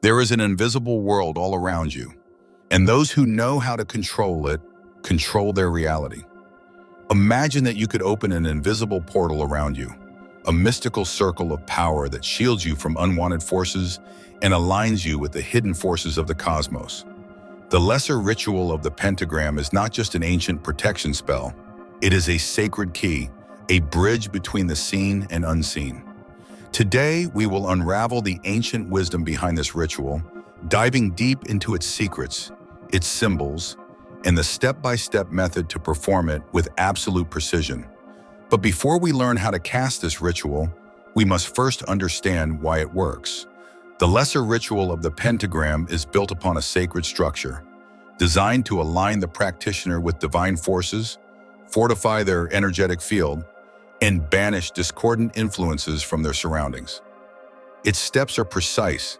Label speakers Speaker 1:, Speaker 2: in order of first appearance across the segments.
Speaker 1: There is an invisible world all around you, and those who know how to control it control their reality. Imagine that you could open an invisible portal around you, a mystical circle of power that shields you from unwanted forces and aligns you with the hidden forces of the cosmos. The lesser ritual of the pentagram is not just an ancient protection spell. It is a sacred key, a bridge between the seen and unseen. Today, we will unravel the ancient wisdom behind this ritual, diving deep into its secrets, its symbols, and the step-by-step method to perform it with absolute precision. But before we learn how to cast this ritual, we must first understand why it works. The lesser ritual of the pentagram is built upon a sacred structure, designed to align the practitioner with divine forces, fortify their energetic field, and banish discordant influences from their surroundings. Its steps are precise.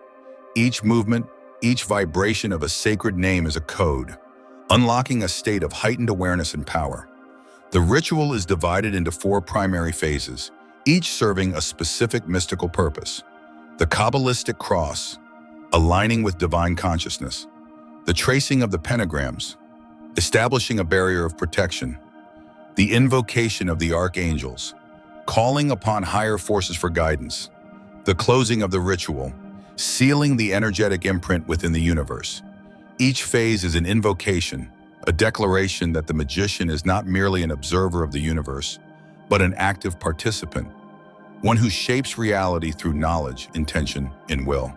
Speaker 1: Each movement, each vibration of a sacred name is a code, unlocking a state of heightened awareness and power. The ritual is divided into 4 primary phases, each serving a specific mystical purpose. The Kabbalistic cross, aligning with divine consciousness. The tracing of the pentagrams, establishing a barrier of protection. The invocation of the archangels, calling upon higher forces for guidance. The closing of the ritual, sealing the energetic imprint within the universe. Each phase is an invocation, a declaration that the magician is not merely an observer of the universe, but an active participant, one who shapes reality through knowledge, intention, and will.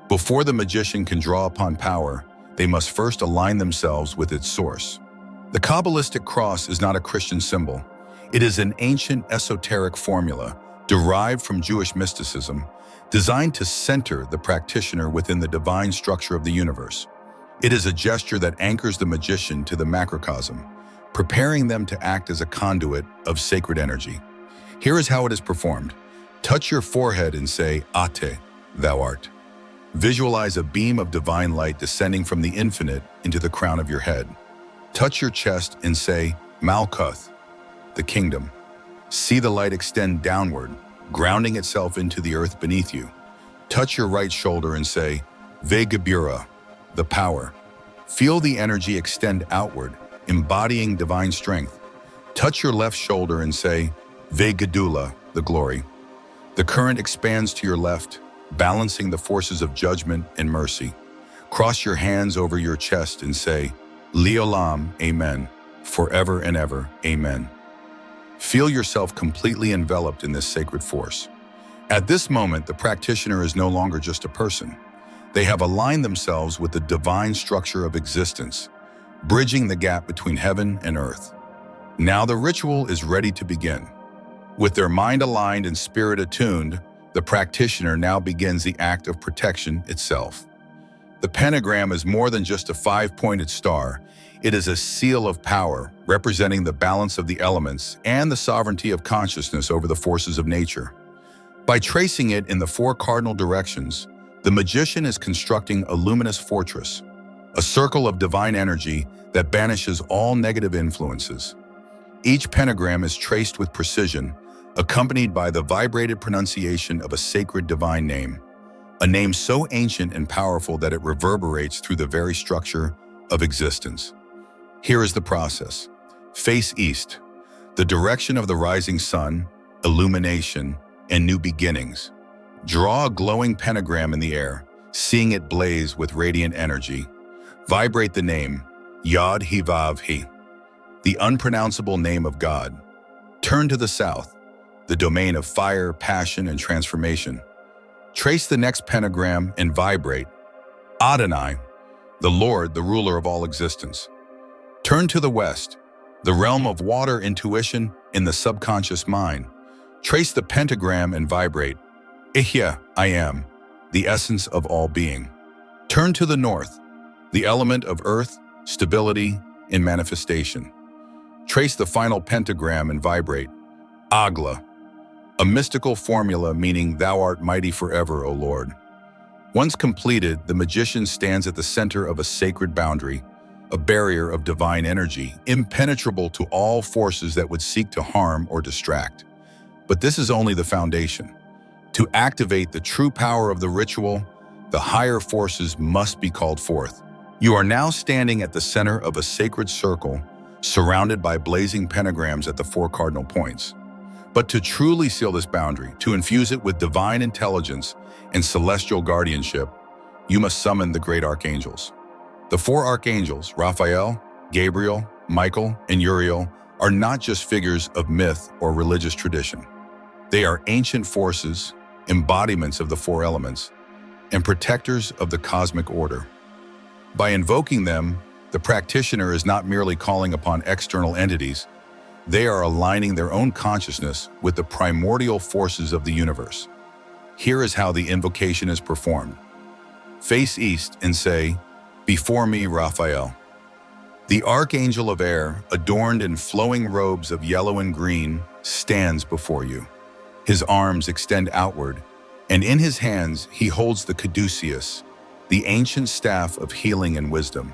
Speaker 1: Before the magician can draw upon power, they must first align themselves with its source. The Kabbalistic cross is not a Christian symbol. It is an ancient esoteric formula derived from Jewish mysticism, designed to center the practitioner within the divine structure of the universe. It is a gesture that anchors the magician to the macrocosm, preparing them to act as a conduit of sacred energy. Here is how it is performed. Touch your forehead and say, Ate, thou art. Visualize a beam of divine light descending from the infinite into the crown of your head. Touch your chest and say, Malkuth, the kingdom. See the light extend downward, grounding itself into the earth beneath you. Touch your right shoulder and say, Vegebura, the power. Feel the energy extend outward, embodying divine strength. Touch your left shoulder and say, Vegadula, the glory. The current expands to your left, balancing the forces of judgment and mercy. Cross your hands over your chest and say, Leolam, Amen, forever and ever, Amen. Feel yourself completely enveloped in this sacred force. At this moment, the practitioner is no longer just a person. They have aligned themselves with the divine structure of existence, bridging the gap between heaven and earth. Now the ritual is ready to begin. With their mind aligned and spirit attuned, the practitioner now begins the act of protection itself. The pentagram is more than just a 5-pointed star. It is a seal of power, representing the balance of the elements and the sovereignty of consciousness over the forces of nature. By tracing it in the 4 cardinal directions, the magician is constructing a luminous fortress, a circle of divine energy that banishes all negative influences. Each pentagram is traced with precision, accompanied by the vibrated pronunciation of a sacred divine name, a name so ancient and powerful that it reverberates through the very structure of existence. Here is the process. Face east, the direction of the rising sun, illumination, and new beginnings. Draw a glowing pentagram in the air, seeing it blaze with radiant energy. Vibrate the name, Yod He Vav He, the unpronounceable name of God. Turn to the south, the domain of fire, passion, and transformation. Trace the next pentagram and vibrate, Adonai, the Lord, the ruler of all existence. Turn to the west, the realm of water, intuition, in the subconscious mind. Trace the pentagram and vibrate, Ihya, I am, the essence of all being. Turn to the north, the element of earth, stability, and manifestation. Trace the final pentagram and vibrate, Agla, a mystical formula meaning thou art mighty forever, O Lord. Once completed, the magician stands at the center of a sacred boundary, a barrier of divine energy, impenetrable to all forces that would seek to harm or distract. But this is only the foundation. To activate the true power of the ritual, The higher forces must be called forth. You are now standing at the center of a sacred circle, surrounded by blazing pentagrams at the 4 cardinal points. But to truly seal this boundary, to infuse it with divine intelligence and celestial guardianship, you must summon the great archangels. The 4 archangels, Raphael, Gabriel, Michael, and Uriel, are not just figures of myth or religious tradition. They are ancient forces, embodiments of the 4 elements, and protectors of the cosmic order. By invoking them, the practitioner is not merely calling upon external entities, they are aligning their own consciousness with the primordial forces of the universe. Here is how the invocation is performed. Face east and say, "Before me, Raphael." The archangel of air, adorned in flowing robes of yellow and green, stands before you. His arms extend outward, and in his hands he holds the caduceus, the ancient staff of healing and wisdom.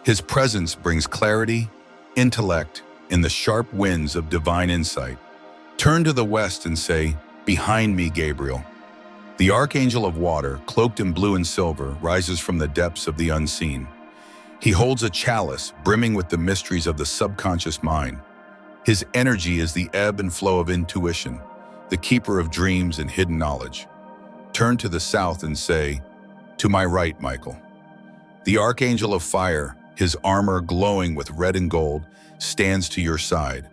Speaker 1: His presence brings clarity, intellect, and the sharp winds of divine insight. Turn to the west and say, "Behind me, Gabriel." The archangel of water, cloaked in blue and silver, rises from the depths of the unseen. He holds a chalice brimming with the mysteries of the subconscious mind. His energy is the ebb and flow of intuition, the keeper of dreams and hidden knowledge. Turn to the south and say, "To my right, Michael." The archangel of fire, his armor glowing with red and gold, stands to your side.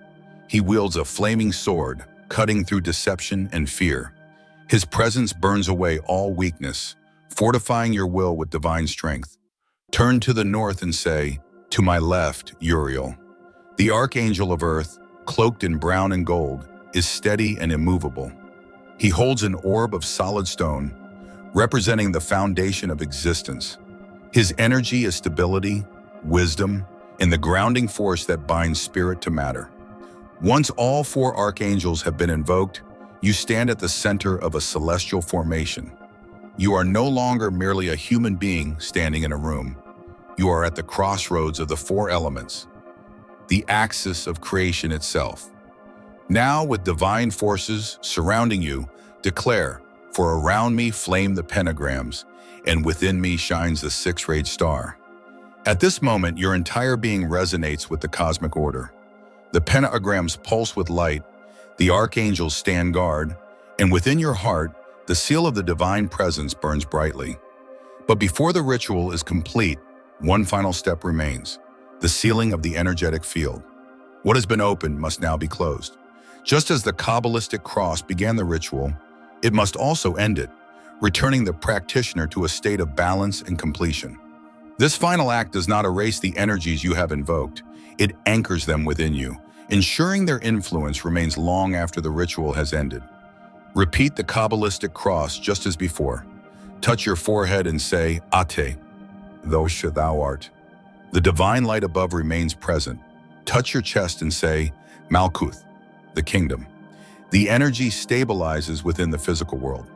Speaker 1: He wields a flaming sword, cutting through deception and fear. His presence burns away all weakness, fortifying your will with divine strength. Turn to the north and say, "To my left, Uriel." The archangel of earth, cloaked in brown and gold, is steady and immovable. He holds an orb of solid stone, representing the foundation of existence. His energy is stability, wisdom, and the grounding force that binds spirit to matter. Once all 4 archangels have been invoked, you stand at the center of a celestial formation. You are no longer merely a human being standing in a room. You are at the crossroads of the 4 elements, the axis of creation itself. Now, with divine forces surrounding you, declare, "For around me flame the pentagrams, and within me shines the 6-rayed star." At this moment, your entire being resonates with the cosmic order. The pentagrams pulse with light, the archangels stand guard, and within your heart, the seal of the divine presence burns brightly. But before the ritual is complete, one final step remains, the sealing of the energetic field. What has been opened must now be closed. Just as the Kabbalistic cross began the ritual, it must also end it, returning the practitioner to a state of balance and completion. This final act does not erase the energies you have invoked, it anchors them within you, ensuring their influence remains long after the ritual has ended. Repeat the Kabbalistic cross just as before. Touch your forehead and say, "Ate," thou art. The divine light above remains present. Touch your chest and say, "Malkuth," the kingdom. The energy stabilizes within the physical world.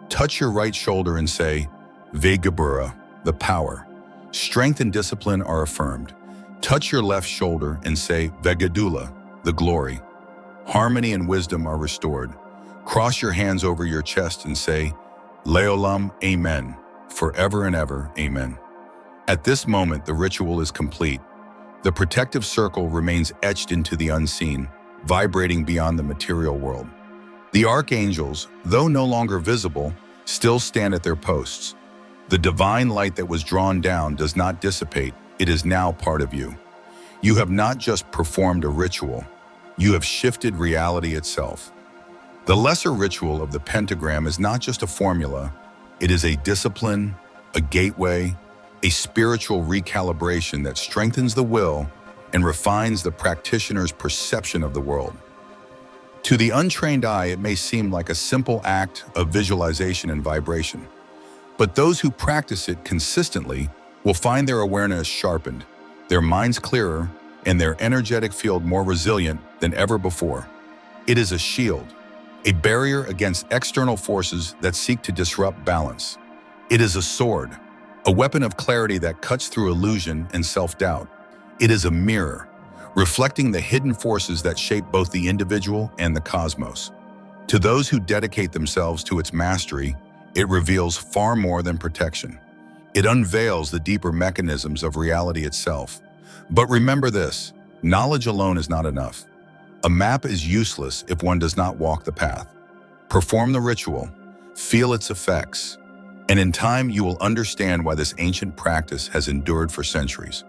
Speaker 1: Touch your right shoulder and say, "Vegebura," the power. Strength and discipline are affirmed. Touch your left shoulder and say, "Vegadula," the glory. Harmony and wisdom are restored. Cross your hands over your chest and say, "Leolam, Amen," forever and ever, Amen. At this moment, the ritual is complete. The protective circle remains etched into the unseen, vibrating beyond the material world. The archangels, though no longer visible, still stand at their posts. The divine light that was drawn down does not dissipate, it is now part of you. You have not just performed a ritual, you have shifted reality itself. The lesser ritual of the pentagram is not just a formula, it is a discipline, a gateway, a spiritual recalibration that strengthens the will and refines the practitioner's perception of the world. To the untrained eye, it may seem like a simple act of visualization and vibration. But those who practice it consistently will find their awareness sharpened, their minds clearer, and their energetic field more resilient than ever before. It is a shield, a barrier against external forces that seek to disrupt balance. It is a sword, a weapon of clarity that cuts through illusion and self-doubt. It is a mirror, reflecting the hidden forces that shape both the individual and the cosmos. To those who dedicate themselves to its mastery, It reveals far more than protection. It unveils the deeper mechanisms of reality itself. But remember this, knowledge alone is not enough. A map is useless if one does not walk the path. Perform the ritual, feel its effects, and in time you will understand why this ancient practice has endured for centuries.